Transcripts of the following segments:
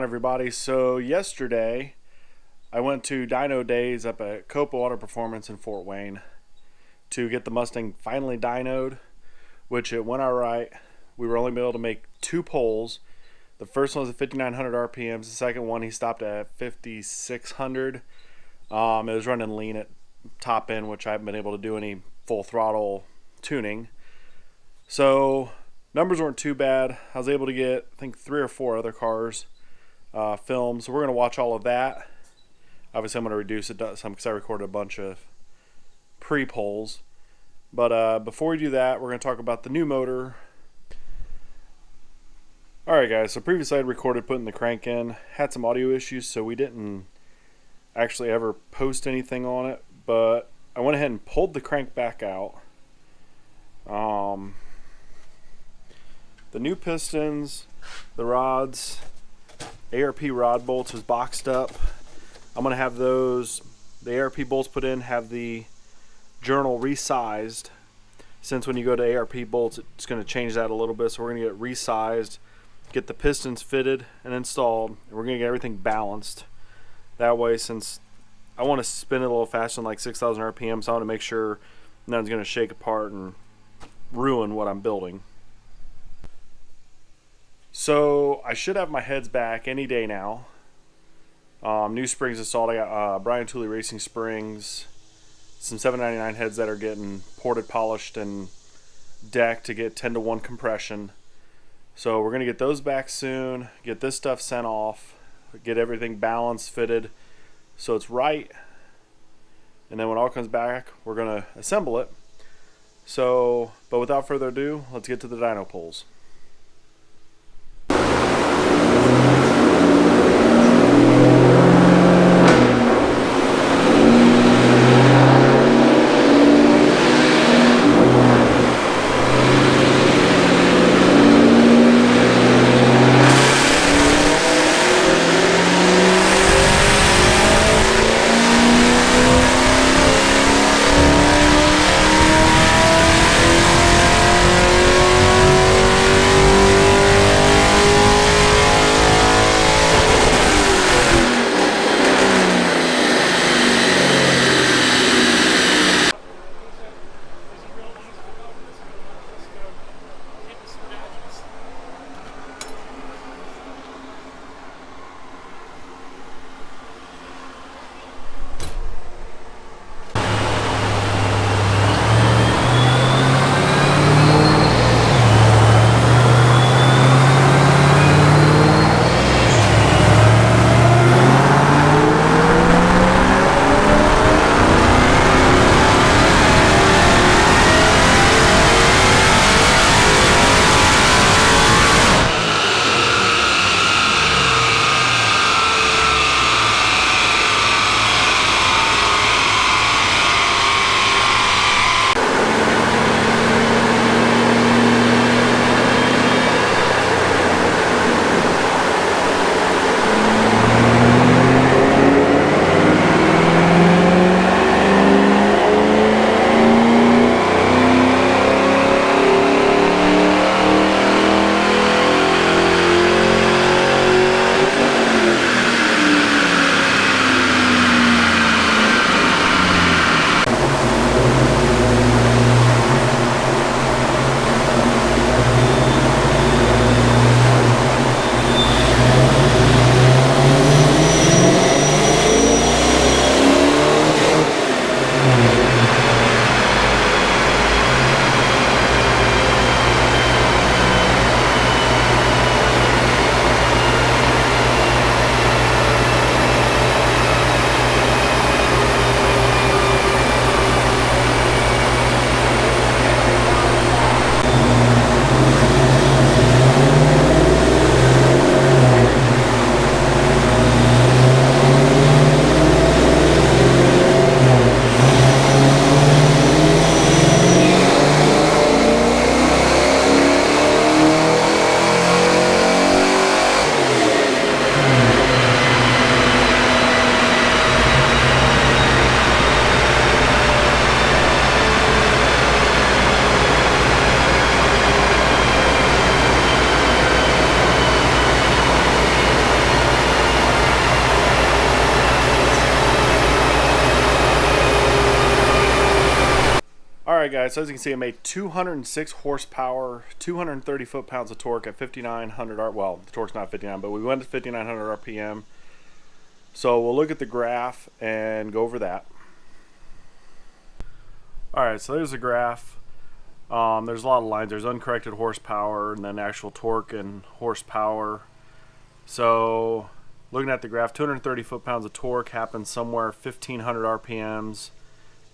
everybody? So yesterday I went to dyno days up at Copa Water Performance in Fort Wayne to get the Mustang finally dyno'd, which it went alright. We were only able to make 2 poles. The first one was at 5,900 RPMs. The second one he stopped at 5,600. It was running lean at top end, which I haven't been able to do any full throttle tuning. So numbers weren't too bad. I was able to get, I think, 3 or 4 other cars filmed. So we're going to watch all of that. Obviously, I'm going to reduce it to some because I recorded a bunch of pre-polls. But before we do that, we're going to talk about the new motor. Alright guys, so previously I had recorded putting the crank in. Had some audio issues, so we didn't actually ever post anything on it. But I went ahead and pulled the crank back out. The new pistons, the rods, ARP rod bolts was boxed up. I'm going to have those, the ARP bolts put in, have the journal resized. Since when you go to ARP bolts, it's going to change that a little bit. So we're going to get resized, get the pistons fitted and installed. And we're going to get everything balanced. That way, since I want to spin it a little faster than like 6,000 RPM, so I want to make sure none's going to shake apart and ruin what I'm building. So I should have my heads back any day now. New springs installed. I got Brian Tooley Racing springs, some 799 heads that are getting ported, polished, and decked to get 10-to-1 compression. So we're going to get those back soon, get this stuff sent off, get everything balanced, fitted, so it's right. And then when it all comes back, we're going to assemble it. So, but without further ado, let's get to the dyno poles. Alright guys, so as you can see, I made 206 horsepower, 230 foot-pounds of torque at 5,900 R. Well, the torque's not 59, but we went to 5,900 RPM. So we'll look at the graph and go over that. Alright, so there's the graph. There's a lot of lines. There's uncorrected horsepower and then actual torque and horsepower. So looking at the graph, 230 foot-pounds of torque happens somewhere 1,500 RPMs.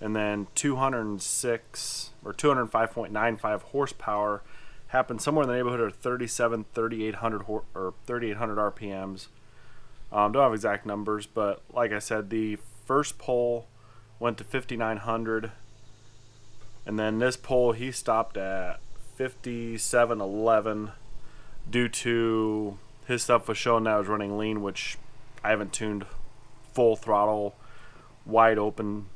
And then 206 or 205.95 horsepower happens somewhere in the neighborhood of 3,800 or 3,800 RPMs. Don't have exact numbers, but like I said, the first pole went to 5,900, and then this pole he stopped at 5711 due to his stuff was showing that I was running lean, which I haven't tuned full throttle, wide open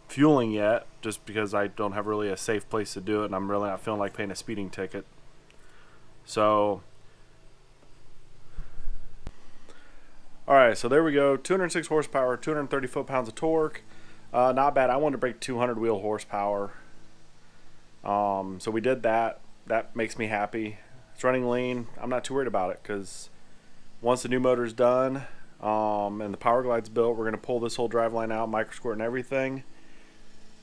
fueling yet, just because I don't have really a safe place to do it, and I'm really not feeling like paying a speeding ticket. So alright, so there we go. 206 horsepower, 230 foot-pounds of torque. Not bad. I wanted to break 200 wheel horsepower, so we did that. That makes me happy. It's running lean. I'm not too worried about it, because once the new motor's done and the power glide's built, we're going to pull this whole driveline out, microsquirt and everything,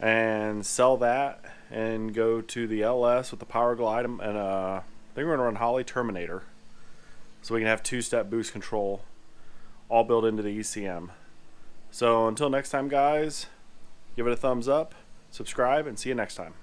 and sell that and go to the LS with the power glide, and I think we're going to run Holley Terminator so we can have two-step boost control all built into the ECM. So until next time guys, give it a thumbs up, subscribe, and see you next time.